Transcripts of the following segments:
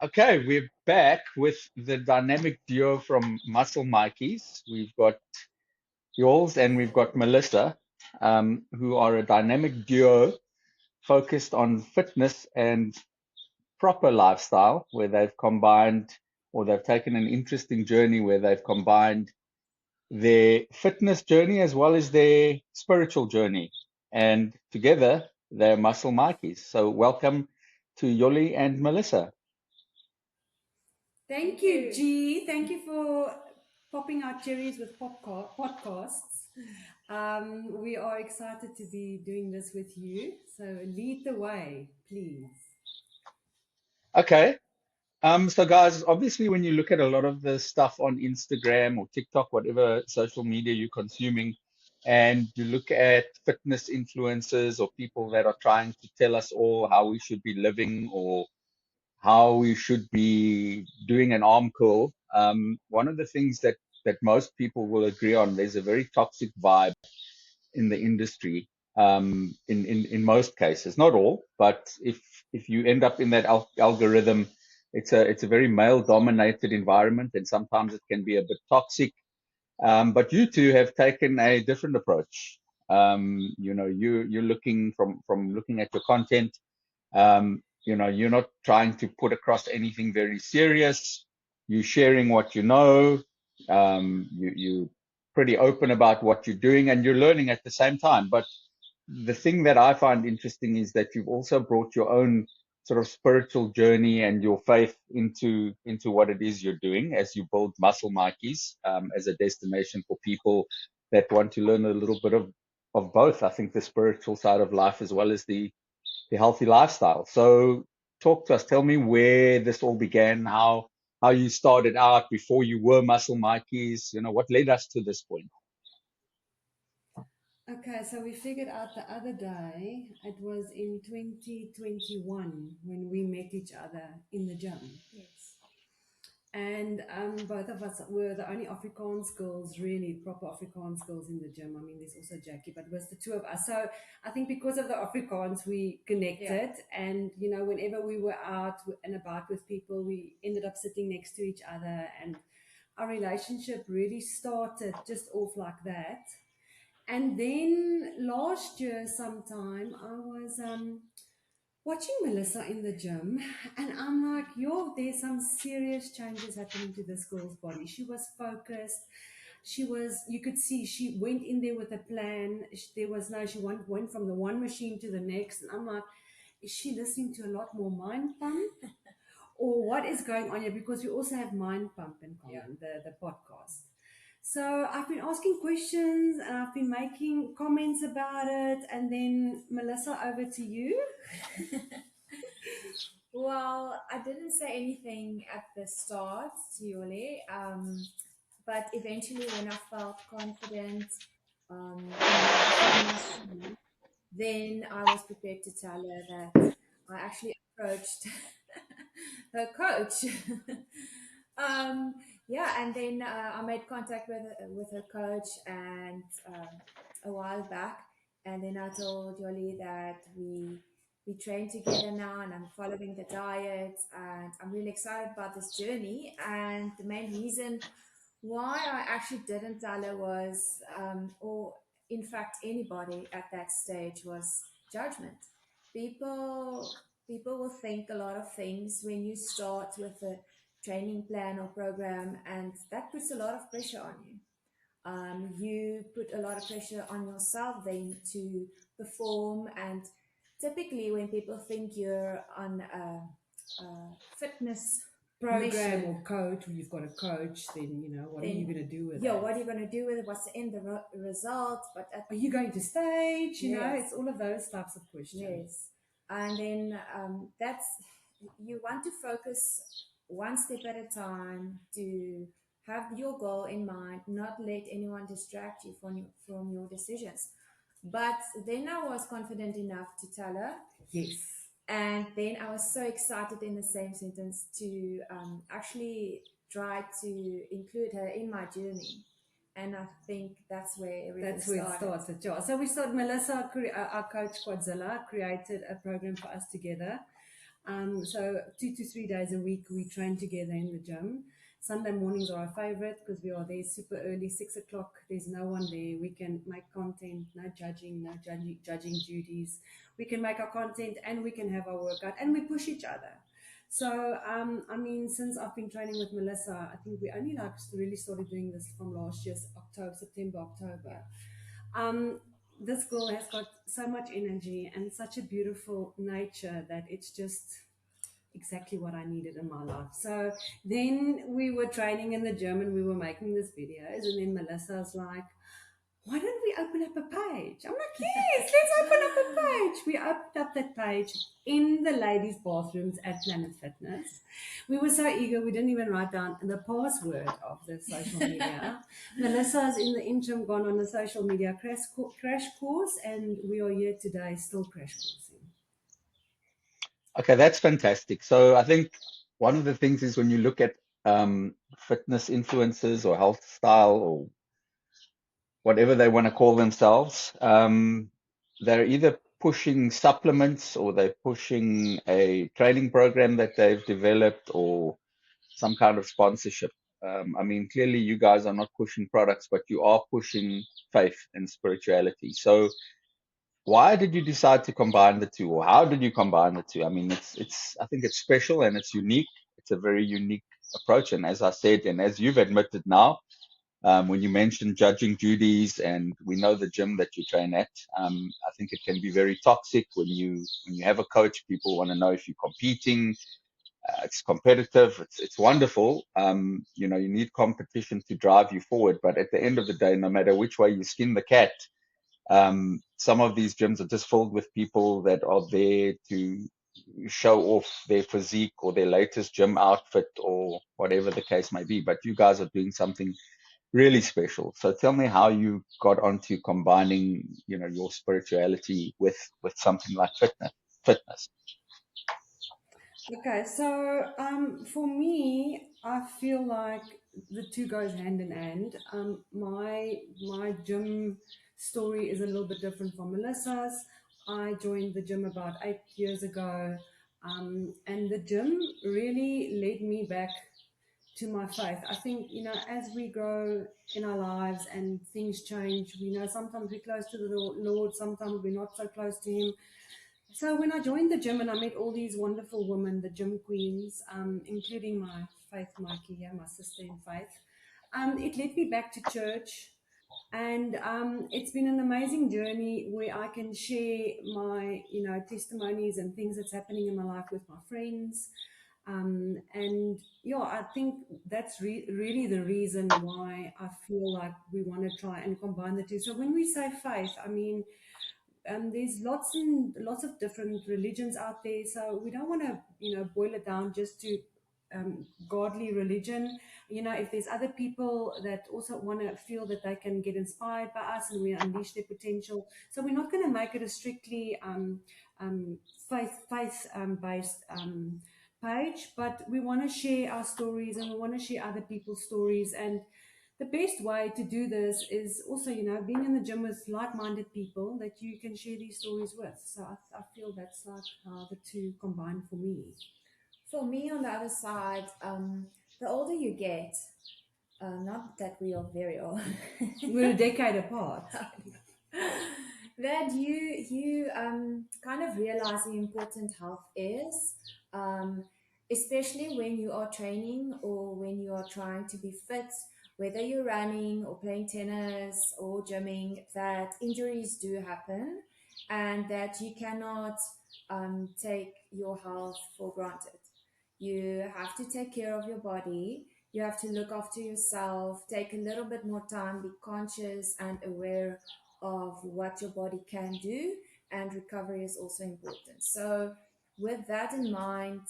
Okay, we're back with the dynamic duo from MuscleMaiQs. We've got Jules and we've got Melissa, who are a dynamic duo focused on fitness and proper lifestyle, where they've combined or they've taken an interesting journey where they've combined their fitness journey as well as their spiritual journey. And together, they're MuscleMaiQs. So welcome to Yoli and Melissa. Thank you, G. Thank you for popping our cherries with podcasts. We are excited to be doing this with you. So lead the way, please. Okay. So guys, obviously when you look at a lot of the stuff on Instagram or TikTok, whatever social media you're consuming, and you look at fitness influencers or people that are trying to tell us all how we should be living or how we should be doing an arm curl, one of the things that most people will agree on, there's a very toxic vibe in the industry, in most cases, not all, but if you end up in that algorithm, it's a very male dominated environment, and sometimes it can be a bit toxic. But you two have taken a different approach. You're looking from looking at your content. You're not trying to put across anything very serious. You're sharing what you know. You pretty open about what you're doing, and you're learning at the same time. But the thing that I find interesting is that you've also brought your own sort of spiritual journey and your faith into what it is you're doing as you build MuscleMaiQs, as a destination for people that want to learn a little bit of both. I think the spiritual side of life as well as the healthy lifestyle. So talk to us. Tell me where this all began, how you started out before you were MuscleMaiQs. What led us to this point. Okay, so we figured out the other day, it was in 2021 when we met each other in the gym. Yes. And both of us were the only Afrikaans girls, really proper Afrikaans girls in the gym. I mean, there's also Jackie, but it was the two of us. So I think because of the Afrikaans, we connected. And, whenever we were out and about with people, we ended up sitting next to each other. And our relationship really started just off like that. And then last year, sometime, I was watching Melissa in the gym, and I'm like, yo, there's some serious changes happening to this girl's body. She was focused. You could see she went in there with a plan. She went from the one machine to the next. And I'm like, is she listening to a lot more Mind Pump? Or what is going on here? Because we also have Mind Pump in common, the podcast. So I've been asking questions and I've been making comments about it. And then Melissa, over to you. Well, I didn't say anything at the start to Yoli, but eventually when I felt confident enough in myself, then I was prepared to tell her that I actually approached her coach. um, yeah, and then I made contact with her coach and a while back, and then I told Yoli that we train together now, and I'm following the diet, and I'm really excited about this journey. And the main reason why I actually didn't tell her was, or in fact anybody at that stage, was judgment. People will think a lot of things when you start with a training plan or program, and that puts a lot of pressure on you. You put a lot of pressure on yourself then to perform, and typically when people think you're on a fitness Program mission, or coach, or you've got a coach, then, what are you then going to do with yeah, it? what are you going to do with it? What's the end result? But Are you going to stage? Yes. It's all of those types of questions. Yes, and then that's, you want to focus one step at a time to have your goal in mind, not let anyone distract you from your decisions. But then I was confident enough to tell her, Yes. and then I was so excited in the same sentence to actually try to include her in my journey. And I think that's where everything That's where it started. started. Yeah. So we started, Melissa, our coach Quadzilla, created a program for us together. So 2 to 3 days a week we train together in the gym. Sunday mornings are our favorite because we are there super early, 6 o'clock. There's no one there. We can make content, no judging, no judging duties. We can make our content and we can have our workout and we push each other. So, I mean, since I've been training with Melissa, I think we only like really started doing this from last year's October, September, October. Um, this girl has got so much energy and such a beautiful nature that it's just exactly what I needed in my life. So then we were training in the gym and we were making these videos, and then Melissa's like, why don't we open up a page? I'm like, yes, let's open up a page. We opened up that page in the ladies' bathrooms at Planet Fitness. We were so eager, we didn't even write down the password of the social media. Melissa's in the interim gone on a social media crash course, and we are here today still crash coursing. Okay, that's fantastic. So I think one of the things is when you look at fitness influencers or health style or whatever they want to call themselves, they're either pushing supplements or they're pushing a training program that they've developed or some kind of sponsorship. I mean, clearly you guys are not pushing products, but you are pushing faith and spirituality. So why did you decide to combine the two, or how did you combine the two? I mean, I think it's special and it's unique. It's a very unique approach. And as I said, and as you've admitted now, when you mentioned judging duties, and we know the gym that you train at, I think it can be very toxic when you have a coach. People want to know if you're competing. It's competitive. It's wonderful. You need competition to drive you forward. But at the end of the day, no matter which way you skin the cat, some of these gyms are just filled with people that are there to show off their physique or their latest gym outfit or whatever the case may be. But you guys are doing something really special. So tell me how you got onto combining, your spirituality with something like fitness. Okay, so for me, I feel like the two goes hand in hand. My gym story is a little bit different from Melissa's. I joined the gym about 8 years ago, and the gym really led me back to my faith. I think, as we grow in our lives and things change, we know sometimes we're close to the Lord, sometimes we're not so close to Him. So when I joined the gym and I met all these wonderful women, the gym queens, including my Faith Mikey here, my sister in faith, it led me back to church. And it's been an amazing journey where I can share my, testimonies and things that's happening in my life with my friends. And yeah, I think that's really the reason why I feel like we want to try and combine the two. So when we say faith, I mean, there's lots and lots of different religions out there, so we don't want to boil it down just to godly religion. If there's other people that also want to feel that they can get inspired by us and we unleash their potential, so we're not going to make it a strictly faith based page, but we want to share our stories and we want to share other people's stories. And the best way to do this is also, being in the gym with like-minded people that you can share these stories with. So I feel that's like how the two combine for me. For me, on the other side, the older you get, not that we are very old, We're a decade apart. that you kind of realize how important health is, um, especially when you are training or when you are trying to be fit, whether you're running or playing tennis or gymming, that injuries do happen and that you cannot take your health for granted. You have to take care of your body. You have to look after yourself, take a little bit more time, be conscious and aware of what your body can do, and recovery is also important. So, with that in mind,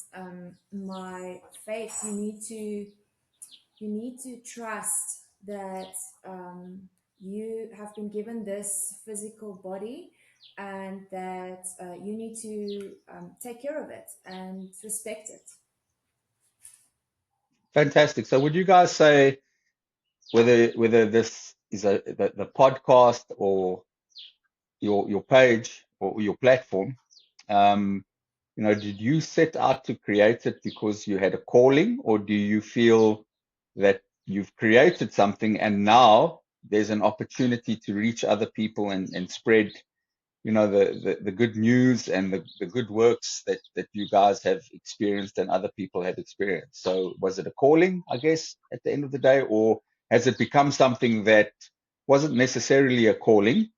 my faith, you need to trust that you have been given this physical body and that you need to take care of it and respect it. Fantastic. So would you guys say whether this is the podcast or your page or your platform, um, did you set out to create it because you had a calling, or do you feel that you've created something and now there's an opportunity to reach other people and spread, the good news and the good works that you guys have experienced and other people have experienced? So was it a calling, I guess, at the end of the day, or has it become something that wasn't necessarily a calling,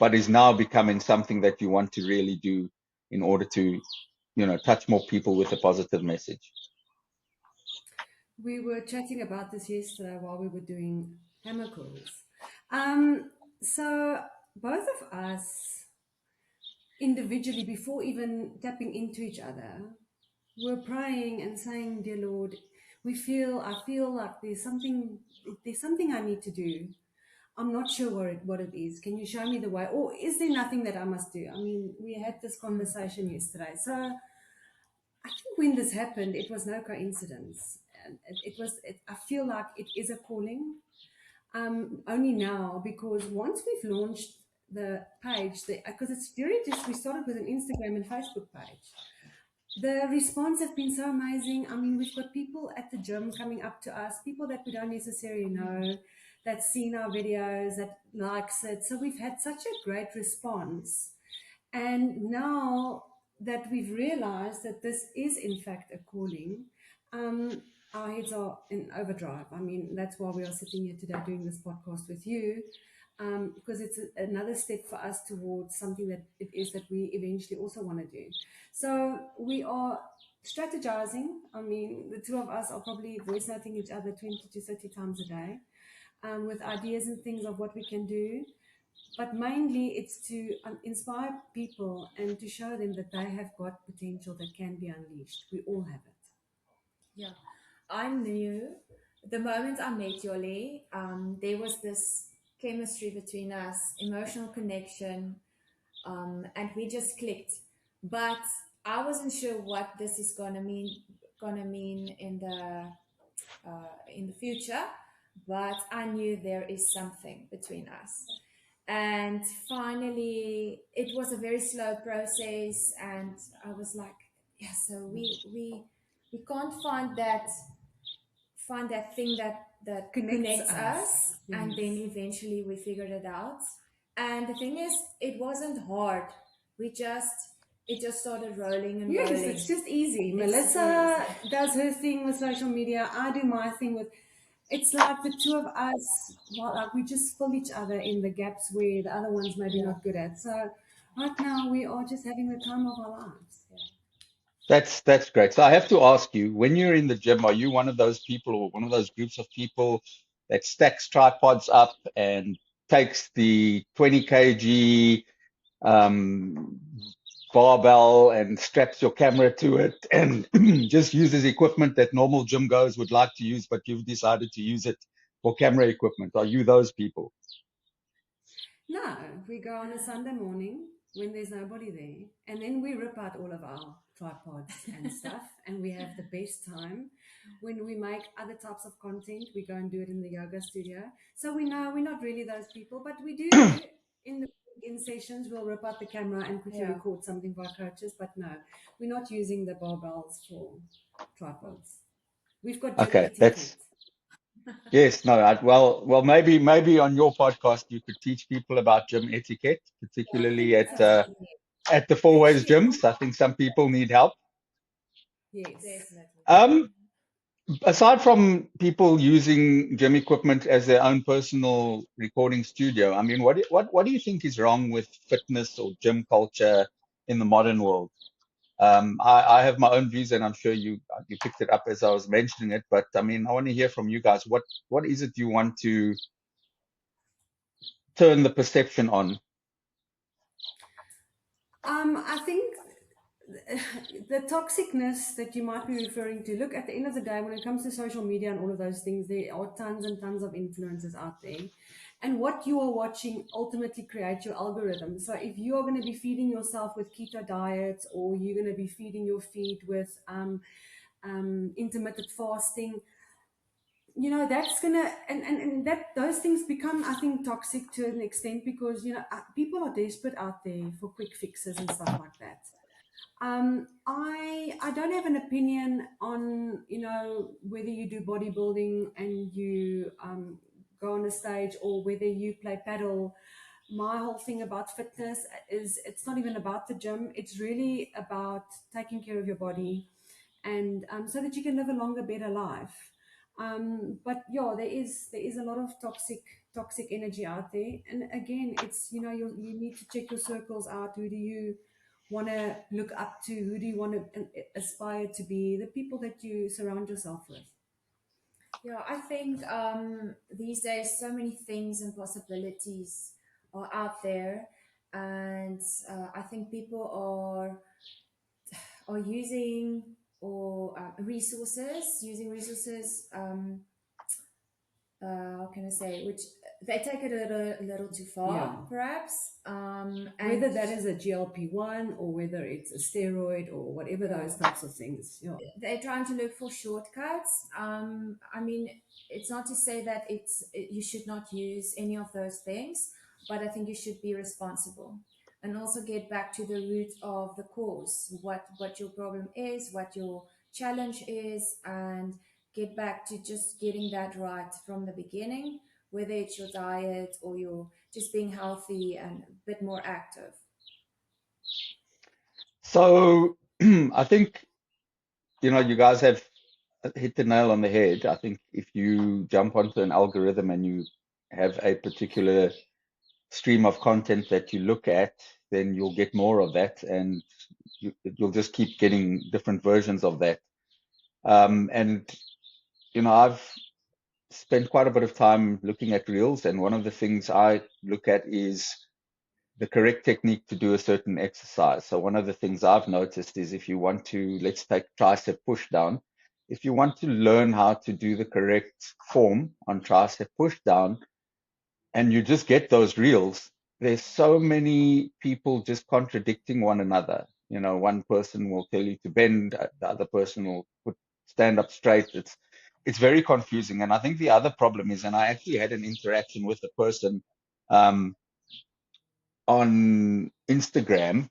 but is now becoming something that you want to really do in order to, touch more people with a positive message? We were chatting about this yesterday while we were doing hammer calls. So both of us individually, before even tapping into each other, were praying and saying, "Dear Lord, I feel like there's something I need to do. I'm not sure what it is. Can you show me the way? Or is there nothing that I must do?" I mean, we had this conversation yesterday. So I think when this happened, it was no coincidence. And I feel like it is a calling. Only now, because once we've launched the page, because it's very just, we started with an Instagram and Facebook page. The response have been so amazing. I mean, we've got people at the gym coming up to us, people that we don't necessarily know, that's seen our videos, that likes it. So we've had such a great response. And now that we've realized that this is in fact a calling, our heads are in overdrive. I mean, that's why we are sitting here today doing this podcast with you, because it's another step for us towards something that it is that we eventually also want to do. So we are strategizing. I mean, the two of us are probably voice noting each other 20 to 30 times a day, with ideas and things of what we can do. But mainly it's to inspire people and to show them that they have got potential that can be unleashed. We all have it. Yeah, I knew the moment I met Yoli, there was this chemistry between us, emotional connection, and we just clicked. But I wasn't sure what this is gonna mean in the future. But I knew there is something between us. And finally, it was a very slow process, and I was like, yeah. So we can't find that thing that Connects connects us. us, and Yes. then eventually we figured it out. And the thing is, it wasn't hard. It just started rolling and Yes, rolling. it's just easy. It's Melissa very easy. does her thing with social media. I do my thing with. It's like the two of us. Well, like we just fill each other in the gaps where the other one's maybe Yeah. not good at. So right now we are just having the time of our lives. Yeah. That's great. So I have to ask you, when you're in the gym, are you one of those people or one of those groups of people that stacks tripods up and takes the 20 kg um, barbell and straps your camera to it and just uses equipment that normal gym goers would like to use, but you've decided to use it for camera equipment? Are you those people? No, we go on a Sunday morning when there's nobody there, and then we rip out all of our tripods and stuff, and we have the best time. When we make other types of content, we go and do it in the yoga studio. So we know we're not really those people, but we do in the in sessions, we'll rip out the camera and quickly Yeah. record something for our coaches. But no, we're not using the barbells for tripods. We've got gym Okay, etiquette. yes, no, well, maybe on your podcast you could teach people about gym etiquette, Yeah, I particularly think at that's a good idea. at the Four Ways Actually, gyms. I think some people need help. yes. Definitely. Um, Aside from people using gym equipment as their own personal recording studio, I mean, what do you think is wrong with fitness or gym culture in the modern world? I have my own views, and I'm sure you picked it up as I was mentioning it. But I mean, I want to hear from you guys. What is it you want to turn the perception on? I think the toxicness that you might be referring to, look, at the end of the day, when it comes to social media and all of those things, there are tons and tons of influencers out there. And what you are watching ultimately creates your algorithm. So if you are going to be feeding yourself with keto diets, or you're going to be feeding your feed with intermittent fasting, that's gonna and that those things become, I think, toxic to an extent, because people are desperate out there for quick fixes and stuff like that. I don't have an opinion on, whether you do bodybuilding and you go on a stage or whether you play paddle. My whole thing about fitness is it's not even about the gym. It's really about taking care of your body, and so that you can live a longer, better life. But yeah, there is a lot of toxic energy out there, and again, it's you need to check your circles out. Who do you want to look up to? Who do you want to aspire to be? The people that you surround yourself with. Yeah, I think these days so many things and possibilities are out there, and I think people are using or using resources. How can I say? Which they take it a little too Yeah. far, perhaps. Whether that is a GLP-1 or whether it's a steroid or whatever those types of things. Yeah. they're trying to look for shortcuts. I mean, it's not to say that you should not use any of those things, but I think you should be responsible and also get back to the root of the cause, what your problem is, what your challenge is, and get back to just getting that right from the beginning, whether it's your diet or you're just being healthy and a bit more active. So I think, you guys have hit the nail on the head. I think if you jump onto an algorithm and you have a particular stream of content that you look at, then you'll get more of that, and you'll just keep getting different versions of that. And I've spent quite a bit of time looking at reels, and one of the things I look at is the correct technique to do a certain exercise. So one of the things I've noticed is if you want to, let's take tricep push down. If you want to learn how to do the correct form on tricep push down, and you just get those reels, there's so many people just contradicting one another. One person will tell you to bend, the other person will stand up straight. It's very confusing. And I think the other problem is, and I actually had an interaction with a person um, on Instagram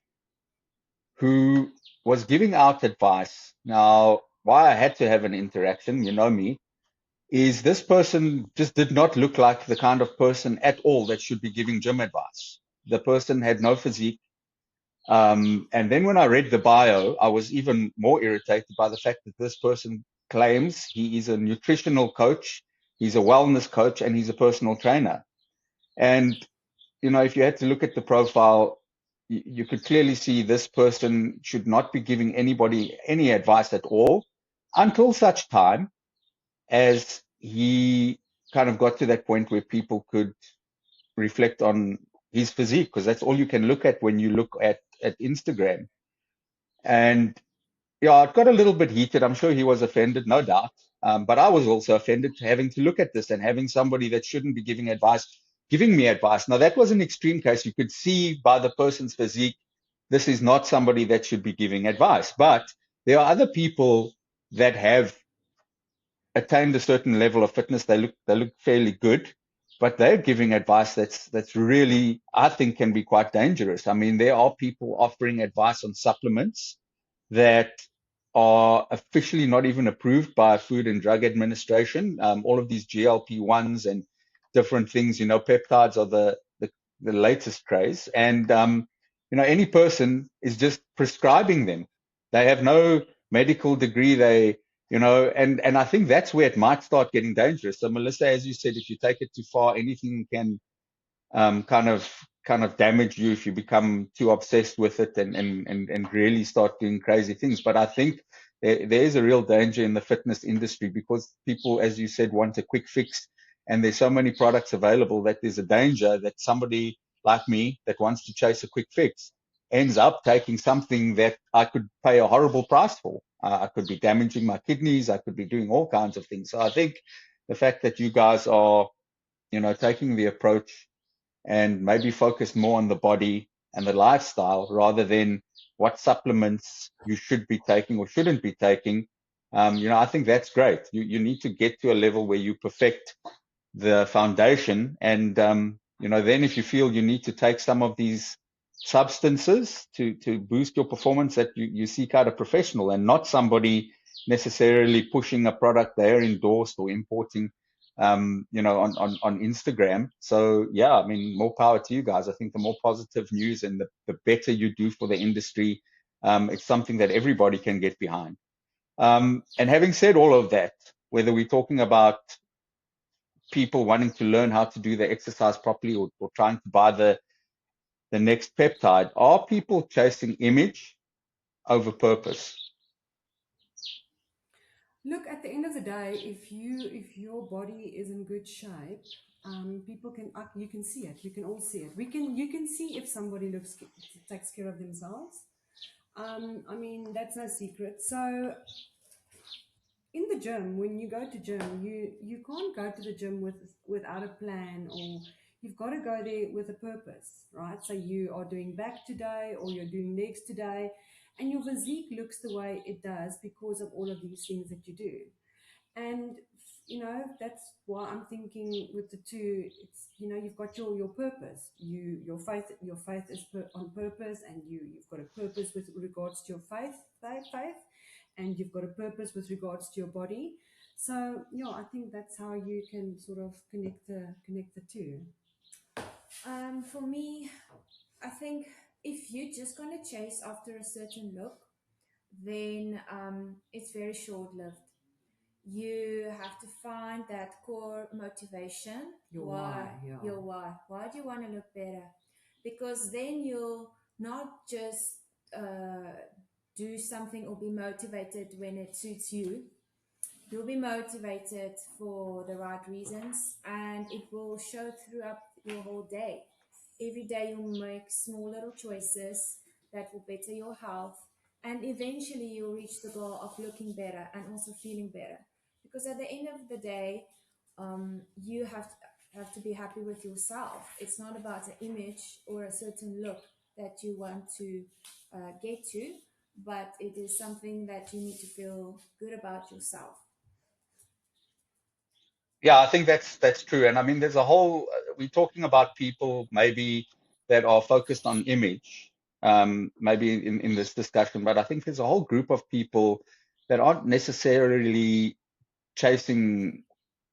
who was giving out advice. Now, why I had to have an interaction, you know me, is this person just did not look like the kind of person at all that should be giving gym advice. The person had no physique. And then when I read the bio, I was even more irritated by the fact that this person claims he is a nutritional coach, he's a wellness coach, and he's a personal trainer. And, if you had to look at the profile, you could clearly see this person should not be giving anybody any advice at all until such time as he kind of got to that point where people could reflect on his physique, because that's all you can look at when you look at Instagram. And yeah, it got a little bit heated. I'm sure he was offended, no doubt. But I was also offended having to look at this and having somebody that shouldn't be giving advice giving me advice. Now, that was an extreme case. You could see by the person's physique, this is not somebody that should be giving advice. But there are other people that have attained a certain level of fitness. They look fairly good, but they're giving advice that's really, I think, can be quite dangerous. I mean, there are people offering advice on supplements that are officially not even approved by Food and Drug Administration. All of these GLP-1s and different things, peptides are the latest craze. And, any person is just prescribing them. They have no medical degree. And I think that's where it might start getting dangerous. So Melissa, as you said, if you take it too far, anything can kind of damage you if you become too obsessed with it and really start doing crazy things. But I think there is a real danger in the fitness industry because people, as you said, want a quick fix, and there's so many products available that there's a danger that somebody like me that wants to chase a quick fix ends up taking something that I could pay a horrible price for. I could be damaging my kidneys. I could be doing all kinds of things. So I think the fact that you guys are, taking the approach and maybe focus more on the body and the lifestyle rather than what supplements you should be taking or shouldn't be taking. I think that's great. You need to get to a level where you perfect the foundation, and then if you feel you need to take some of these substances to boost your performance, that you seek out a professional and not somebody necessarily pushing a product they're endorsed or importing, on Instagram. So yeah, I mean, more power to you guys. I think the more positive news and the better you do for the industry, it's something that everybody can get behind. And having said all of that, whether we're talking about people wanting to learn how to do the exercise properly, or trying to buy the next peptide, are people chasing image over purpose? Look, at the end of the day, if your body is in good shape, people can you can see it. You can all see it. You can see if somebody takes care of themselves. I mean, that's no secret. So in the gym, when you go to gym, you can't go to the gym without a plan, or you've got to go there with a purpose, right? So you are doing back today, or you're doing legs today, and your physique looks the way it does because of all of these things that you do. And that's why I'm thinking with the two, it's, you've got your purpose, your faith is on purpose, and you've got a purpose with regards to your faith, and you've got a purpose with regards to your body. So yeah, I think that's how you can sort of connect the two. For me, I think if you're just going to chase after a certain look, then it's very short lived. You have to find that core motivation. Your Why? why, yeah. Your why. Why do you want to look better? Because then you'll not just do something or be motivated when it suits you. You'll be motivated for the right reasons, and it will show throughout your whole day. Every day you'll make small little choices that will better your health, and eventually you'll reach the goal of looking better and also feeling better. Because at the end of the day, you have to be happy with yourself. It's not about an image or a certain look that you want to get to, but it is something that you need to feel good about yourself. Yeah, I think that's true. And I mean, there's a whole, we're talking about people maybe that are focused on image, maybe in this discussion, but I think there's a whole group of people that aren't necessarily chasing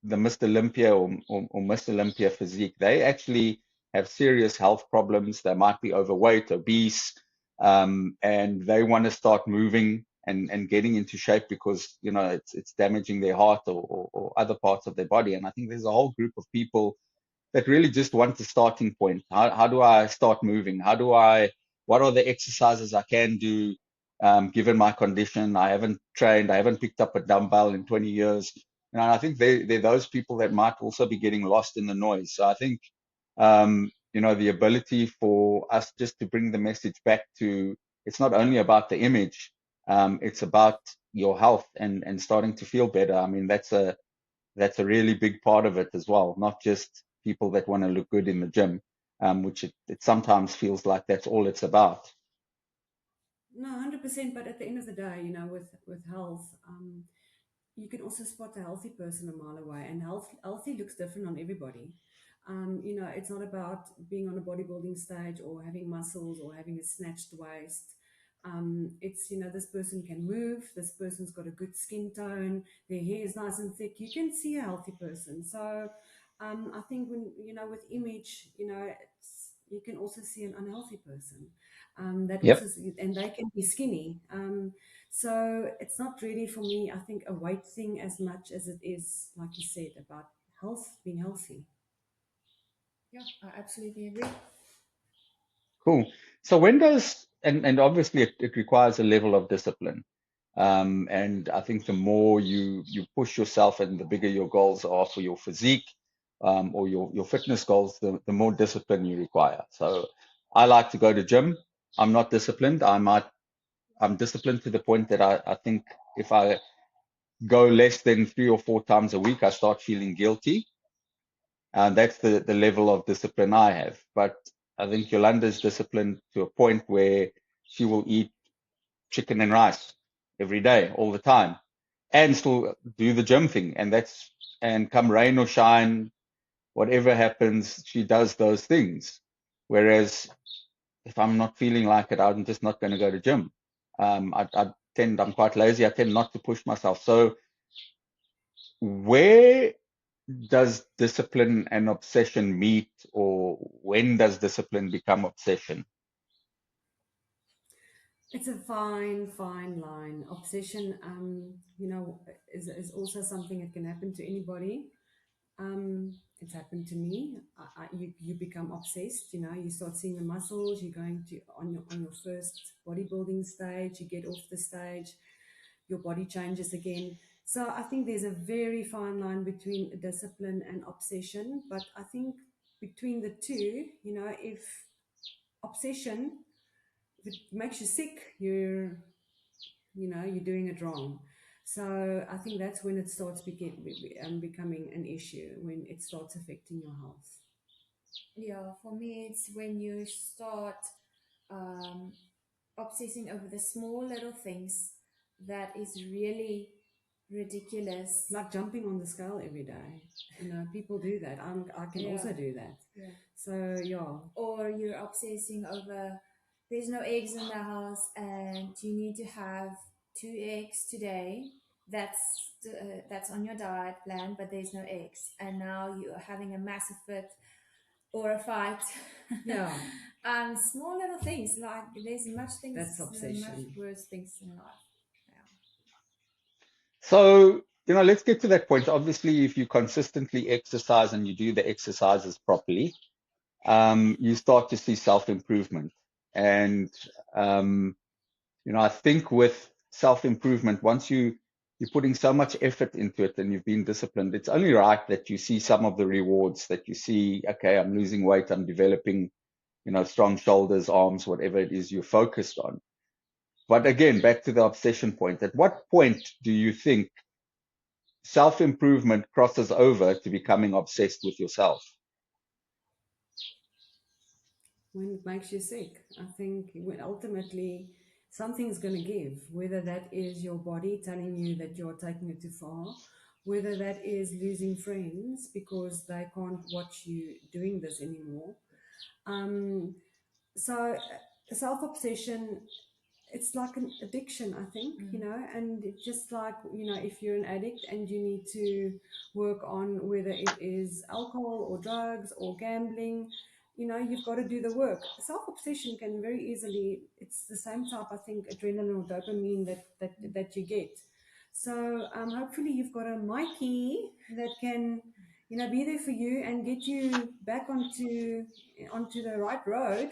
the Mr. Olympia or Miss Olympia physique. They actually have serious health problems. They might be overweight, obese, and they want to start moving and getting into shape because it's damaging their heart or other parts of their body. And I think there's a whole group of people that really just want the starting point. How do I start moving? What are the exercises I can do, given my condition? I haven't trained, I haven't picked up a dumbbell in 20 years. And I think they're those people that might also be getting lost in the noise. So I think, the ability for us just to bring the message back to, it's not only about the image, it's about your health and starting to feel better. I mean, that's a really big part of it as well, not just people that want to look good in the gym, which it sometimes feels like that's all it's about. No, 100%. But at the end of the day, with health, you can also spot a healthy person a mile away, and healthy looks different on everybody. It's not about being on a bodybuilding stage or having muscles or having a snatched waist. It's, this person can move, this person's got a good skin tone, their hair is nice and thick. You can see a healthy person. So I think when, with image, you can also see an unhealthy person. That Yep. also, and they can be skinny. So it's not really for me, I think, a weight thing as much as it is, like you said, about health, being healthy. Yeah, I absolutely agree. Cool. So when does, and obviously it requires a level of discipline. And I think the more you push yourself and the bigger your goals are for your physique, or your fitness goals, the more discipline you require. So I like to go to gym. I'm not disciplined. I'm disciplined to the point that I think if I go less than 3 or 4 times a week, I start feeling guilty. And that's the level of discipline I have. But I think Yolanda's disciplined to a point where she will eat chicken and rice every day, all the time, and still do the gym thing. And come rain or shine, whatever happens, she does those things. Whereas if I'm not feeling like it, I'm just not going to go to gym. I'm quite lazy. I tend not to push myself. So where does discipline and obsession meet, or when does discipline become obsession? It's a fine line. Obsession, is also something that can happen to anybody. It's happened to me. You become obsessed. You start seeing the muscles. You're going to on your first bodybuilding stage. You get off the stage, your body changes again. So I think there's a very fine line between discipline and obsession. But I think between the two, if obsession, if it makes you sick, you're doing it wrong. So I think that's when it starts becoming an issue, when it starts affecting your health. Yeah, for me, it's when you start um, obsessing over the small little things that is really ridiculous. Like jumping on the scale every day. People do that. I can Yeah, also do that. yeah. So yeah, Or you're obsessing over there's no eggs in the house and you need to have 2 eggs today. That's on your diet plan, but there's no eggs, and now you're having a massive fit or a fight. yeah, Small little things, like there's that's much obsession. worse things in life. So, let's get to that point. Obviously, if you consistently exercise and you do the exercises properly, you start to see self-improvement. And, I think with self-improvement, once you're putting so much effort into it and you've been disciplined, it's only right that you see some of the rewards, that you see, okay, I'm losing weight, I'm developing, strong shoulders, arms, whatever it is you're focused on. But again, back to the obsession point, at what point do you think self-improvement crosses over to becoming obsessed with yourself? When it makes you sick, I think when ultimately something's going to give, whether that is your body telling you that you're taking it too far, whether that is losing friends because they can't watch you doing this anymore. Um, so self obsession, it's like an addiction, I think, and it just like, if you're an addict and you need to work on whether it is alcohol or drugs or gambling, you've got to do the work. Self obsession can very easily, it's the same type, I think, adrenaline or dopamine that you get. So hopefully you've got a Mikey that can, be there for you and get you back onto the right road.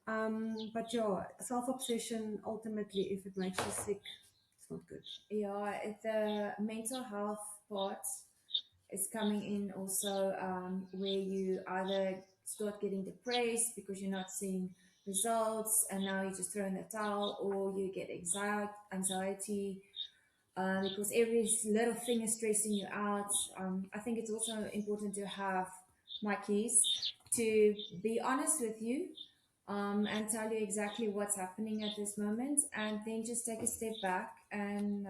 But yeah, self obsession, ultimately, if it makes you sick, it's not good. Yeah, the mental health part is coming in also, where you either start getting depressed because you're not seeing results and now you just throw in the towel, or you get anxiety because every little thing is stressing you out. I think it's also important to have my keys to be honest with you, and tell you exactly what's happening at this moment, and then just take a step back and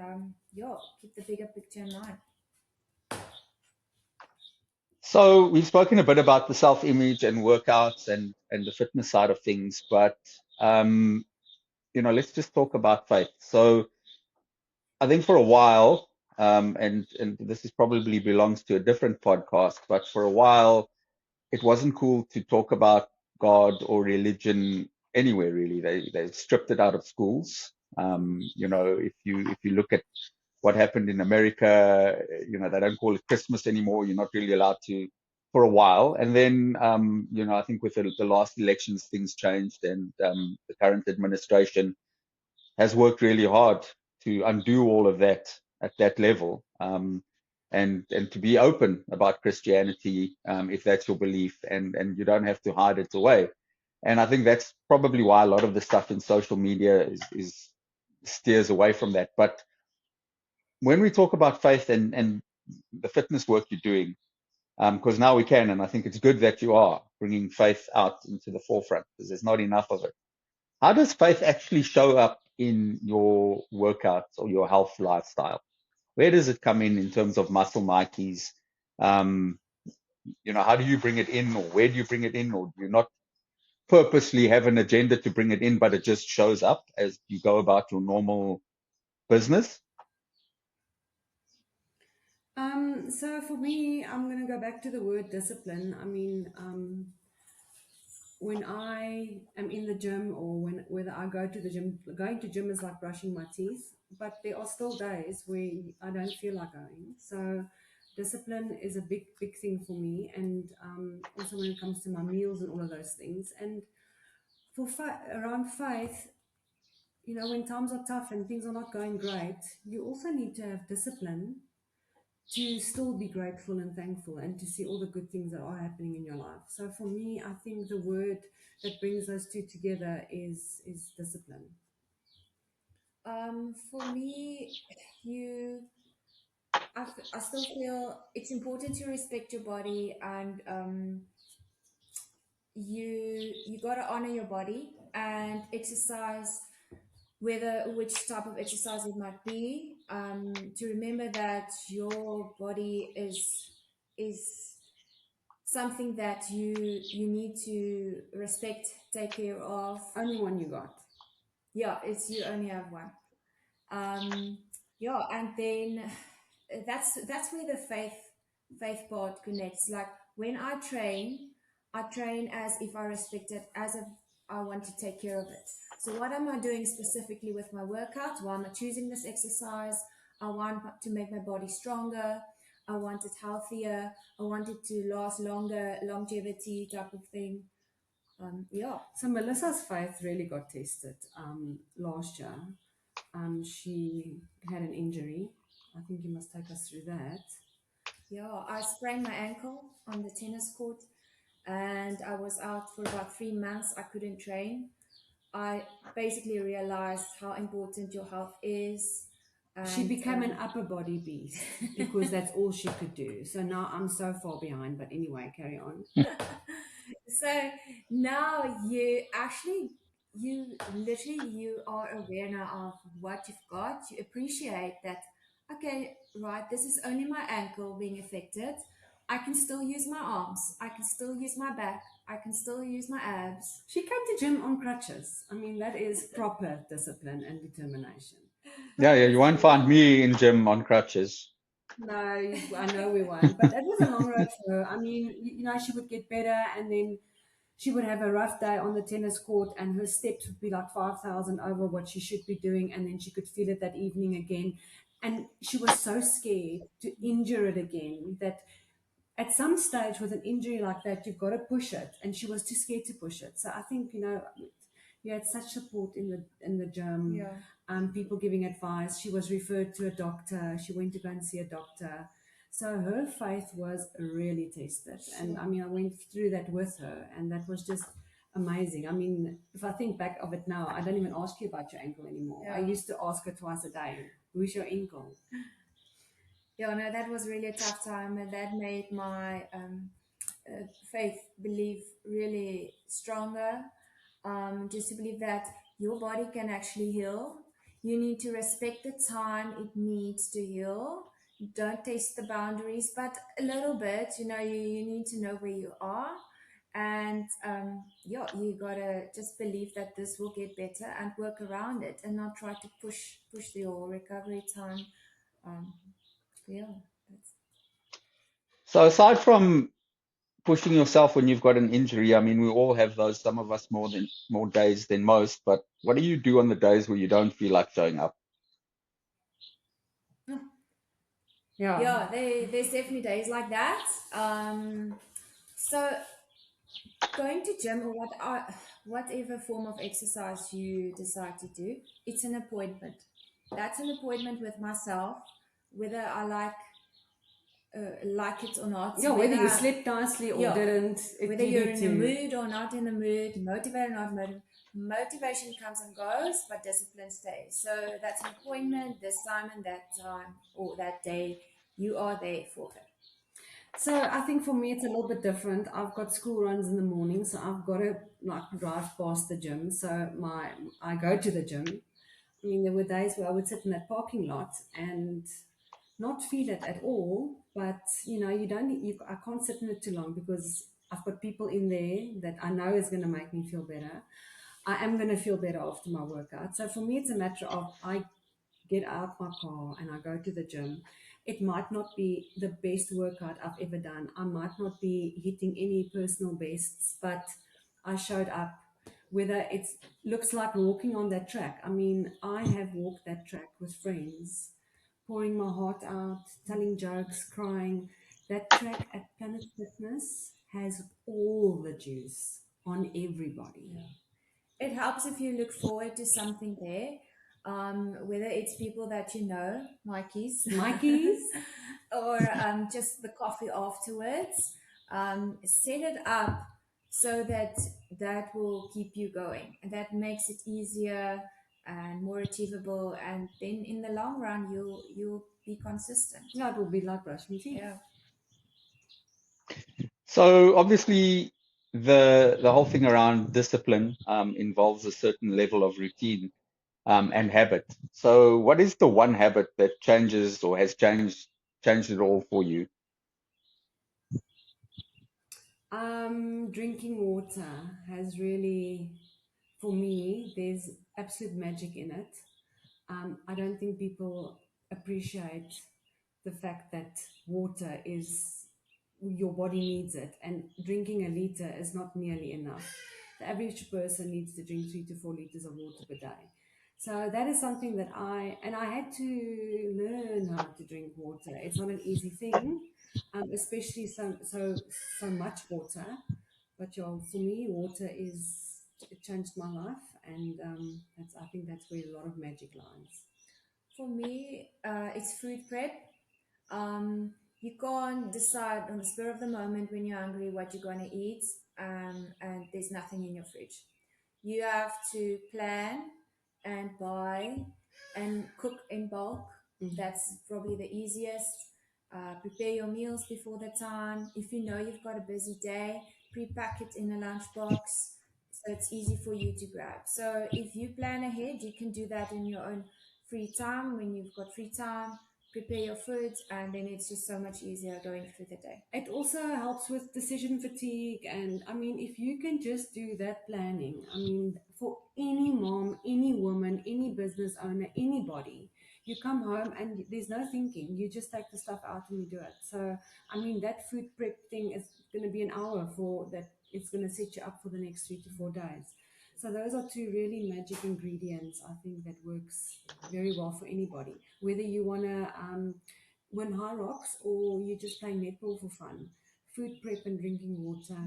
yeah, keep the bigger picture in mind. So we've spoken a bit about the self-image and workouts and the fitness side of things, but let's just talk about faith. So I think for a while, and this is probably belongs to a different podcast, but for a while it wasn't cool to talk about God or religion anywhere really. They stripped it out of schools. If you look at what happened in America, they don't call it Christmas anymore. You're not really allowed to for a while. And then, I think with the last elections, things changed, and the current administration has worked really hard to undo all of that at that level, and to be open about Christianity, if that's your belief, and you don't have to hide it away. And I think that's probably why a lot of the stuff in social media is steers away from that. But when we talk about faith and the fitness work you're doing, because now we can, and I think it's good that you are bringing faith out into the forefront because there's not enough of it. How does faith actually show up in your workouts or your health lifestyle? Where does it come in terms of MuscleMaiQs? How do you bring it in, or where do you bring it in, or do you not purposely have an agenda to bring it in, but it just shows up as you go about your normal business? So for me, I'm going to go back to the word discipline. I mean, when I am in the gym or whether I go to the gym, going to gym is like brushing my teeth, but there are still days where I don't feel like going. So discipline is a big thing for me. And also when it comes to my meals and all of those things. And for around faith, when times are tough and things are not going great, you also need to have discipline to still be grateful and thankful and to see all the good things that are happening in your life. So for me, I think the word that brings those two together is discipline. For me, you, I still feel it's important to respect your body, and you got to honor your body and exercise, whether which type of exercise it might be. To remember that your body is something that you need to respect, take care of. Only one you got. Yeah, it's you only have one. Yeah, and then that's where the faith part connects. Like when I train as if I respect it, as if I want to take care of it. So what am I doing specifically with my workout? Why am I choosing this exercise? I want to make my body stronger. I want it healthier. I want it to last longer, longevity type of thing. Yeah. So Melissa's faith really got tested last year. She had an injury. I think you must take us through that. Yeah, I sprained my ankle on the tennis court and I was out for about 3 months. I couldn't train. I basically realized how important your health is. She became an upper body beast because that's all she could do. So now I'm so far behind. But anyway, carry on. So now you are aware now of what you've got. You appreciate that, okay, right, this is only my ankle being affected. I can still use my arms. I can still use my back. I can still use my abs. She came to gym on crutches. I mean, that is proper discipline and determination. Yeah, you won't find me in gym on crutches. No, I know we won't. But that was a long road for her. I mean, she would get better and then she would have a rough day on the tennis court and her steps would be like 5,000 over what she should be doing. And then she could feel it that evening again. And she was so scared to injure it again that at some stage with an injury like that, you've got to push it. And she was too scared to push it. So I think, you had such support in the gym. Yeah. People giving advice. She was referred to a doctor. She went to go and see a doctor. So her faith was really tested. Sure. And I mean, I went through that with her, and that was just amazing. I mean, if I think back of it now, I don't even ask you about your ankle anymore. Yeah. I used to ask her twice a day, who's your ankle? Yeah, no, that was really a tough time, and that made my faith belief really stronger. Just to believe that your body can actually heal. You need to respect the time it needs to heal. Don't test the boundaries, but a little bit, you need to know where you are. And yeah, you gotta just believe that this will get better and work around it and not try to push your recovery time. Yeah, that's So aside from pushing yourself when you've got an injury, I mean, we all have those, some of us more days than most, but what do you do on the days where you don't feel like showing up? yeah. There's definitely days like that. So going to gym or whatever form of exercise you decide to do, it's an appointment. That's an appointment with myself, whether I like it or not. Yeah, whether you slept nicely or didn't. Whether you're in the mood or not in the mood, motivated or not motivated. Motivation comes and goes, but discipline stays. So that's an appointment this time and that time or that day. You are there for it. So I think for me it's a little bit different. I've got school runs in the morning, so I've got to drive past the gym. So I go to the gym. I mean, there were days where I would sit in that parking lot and not feel it at all. But I can't sit in it too long because I've got people in there that I know is going to make me feel better. I am going to feel better after my workout. So for me, it's a matter of I get out my car and I go to the gym. It might not be the best workout I've ever done. I might not be hitting any personal bests, but I showed up. Whether it looks like walking on that track. I mean, I have walked that track with friends, pouring my heart out, telling jokes, crying. That track at Planet Fitness has all the juice on everybody. It helps if you look forward to something there, whether it's people that you know, Mikey's, Mikey's, or just the coffee afterwards. Set it up so that that will keep you going, and that makes it easier and more achievable. And then in the long run, you'll be consistent. no, it will be like brushing teeth. Yeah. So obviously, the whole thing around discipline involves a certain level of routine and habit. So what is the one habit that changes or has changed it all for you? Drinking water has really, for me, there's absolute magic in it. I don't think people appreciate the fact that water is, your body needs it, and drinking a liter is not nearly enough. The average person needs to drink 3 to 4 liters of water per day. So that is something that I had to learn how to drink water. It's not an easy thing, especially so much water. But yeah, for me, water is, it changed my life, and I think that's where a lot of magic lies. For me, it's food prep. You can't decide on the spur of the moment when you're hungry what you're going to eat, and there's nothing in your fridge. You have to plan and buy and cook in bulk. That's probably the easiest. Prepare your meals before the time. If you know you've got a busy day, pre-pack it in a lunchbox so it's easy for you to grab. So if you plan ahead, you can do that in your own free time. When you've got free time, prepare your food, and then it's just so much easier going through the day. It also helps with decision fatigue. And I mean, if you can just do that planning, I mean, for any mom, any woman, any business owner, anybody, you come home and there's no thinking. You just take the stuff out and you do it. So, I mean, that food prep thing is going to be an hour for that. It's going to set you up for the next 3 to 4 days. So those are two really magic ingredients, I think, that works very well for anybody. Whether you want to win high rocks or you're just playing netball for fun, food prep and drinking water.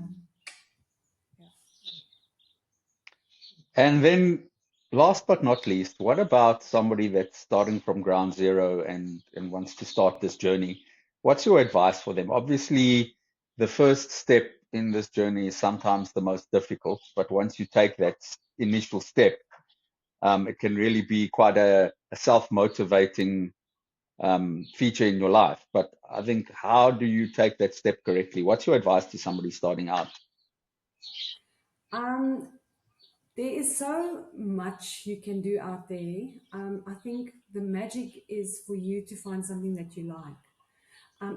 And then, last but not least, what about somebody that's starting from ground zero and wants to start this journey? What's your advice for them? Obviously, the first step in this journey is sometimes the most difficult, but once you take that initial step, it can really be quite a self-motivating feature in your life. But I think, how do you take that step correctly? What's your advice to somebody starting out? Um, there is so much you can do out there. I think the magic is for you to find something that you like.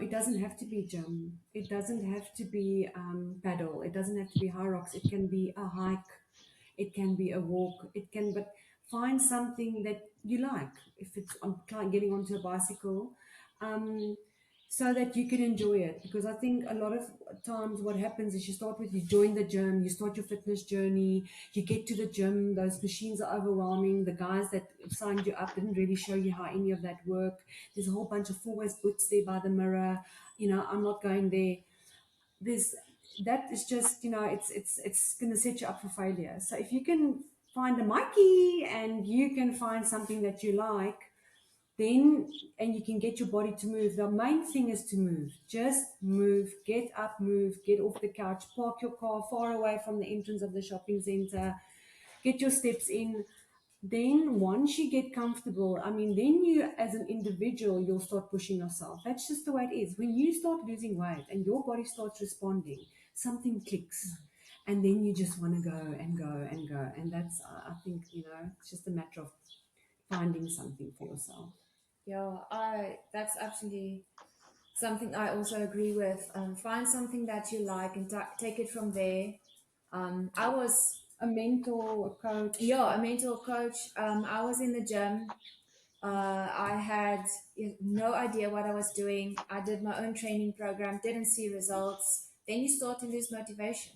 It doesn't have to be gym. It doesn't have to be paddle. It doesn't have to be high rocks. It can be a hike. It can be a walk. It can, but find something that you like. If it's getting onto a bicycle, um, so that you can enjoy it. Because I think a lot of times what happens is you join the gym, you start your fitness journey, you get to the gym, those machines are overwhelming. The guys that signed you up didn't really show you how any of that worked. There's a whole bunch of four-ways boots there by the mirror. I'm not going there. There's that is just, it's going to set you up for failure. So if you can find a Mikey and you can find something that you like, then, and you can get your body to move. The main thing is to move. Just move, get up, move, get off the couch, park your car far away from the entrance of the shopping center, get your steps in. Then once you get comfortable, I mean, then you as an individual, you'll start pushing yourself. That's just the way it is. When you start losing weight and your body starts responding, something clicks. And then you just want to go and go and go. And that's, I think, it's just a matter of finding something for yourself. Yeah, that's absolutely something I also agree with. Find something that you like and take it from there. I was, A mentor, a coach. yeah, a mental coach. I was in the gym. I had no idea what I was doing. I did my own training program, didn't see results. Then you start to lose motivation.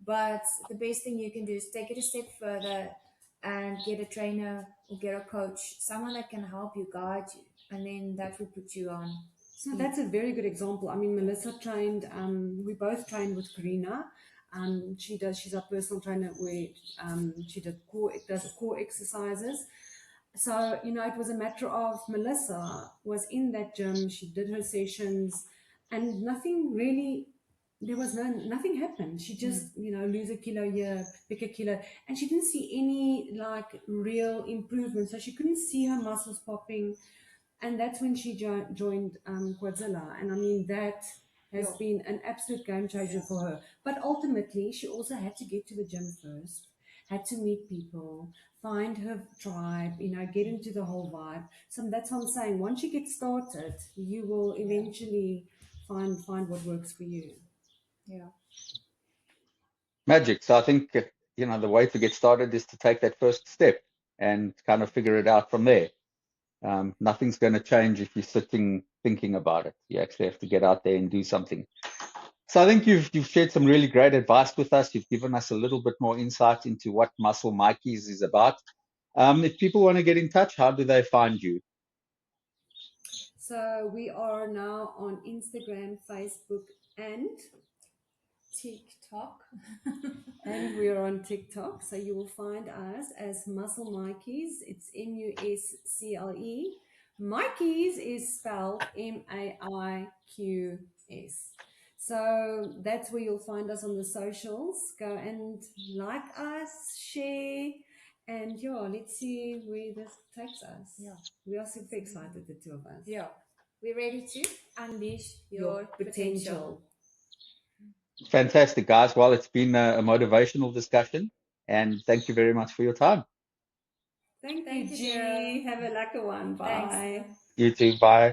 But the best thing you can do is take it a step further and get a trainer or get a coach, someone that can help you, guide you, and then that will put you on No, speed. that's a very good example. I mean, Melissa trained, we both trained with Karina. She's our personal trainer where she does core exercises. So, it was a matter of Melissa was in that gym, she did her sessions, and nothing really, nothing happened. She just, lose a kilo here, pick a kilo, and she didn't see any like real improvement. So she couldn't see her muscles popping. And that's when she joined Quadzilla. And I mean, that has Yeah. been an absolute game changer for her. But ultimately, she also had to get to the gym first, had to meet people, find her tribe, get into the whole vibe. So that's what I'm saying. Once you get started, you will eventually find what works for you. Yeah. Magic. So I think, the way to get started is to take that first step and kind of figure it out from there. Nothing's going to change if you're sitting thinking about it. You actually have to get out there and do something. So I think you've shared some really great advice with us. You've given us a little bit more insight into what MuscleMaiQs is about. If people want to get in touch, how do they find you? So we are now on Instagram, Facebook, and TikTok. we are on TikTok. So you will find us as MuscleMaiQs. It's MUSCLE. Maiqs is spelled MAIQS. So that's where you'll find us on the socials. Go and like us, share, and let's see where this takes us. Yeah. We are super excited, the two of us. Yeah. We're ready to unleash your potential. Fantastic, guys. Well, it's been a motivational discussion, and thank you very much for your time. Thank Thank you, you, G. Daryl. Have a lucky one. Bye. Thanks. You too. Bye.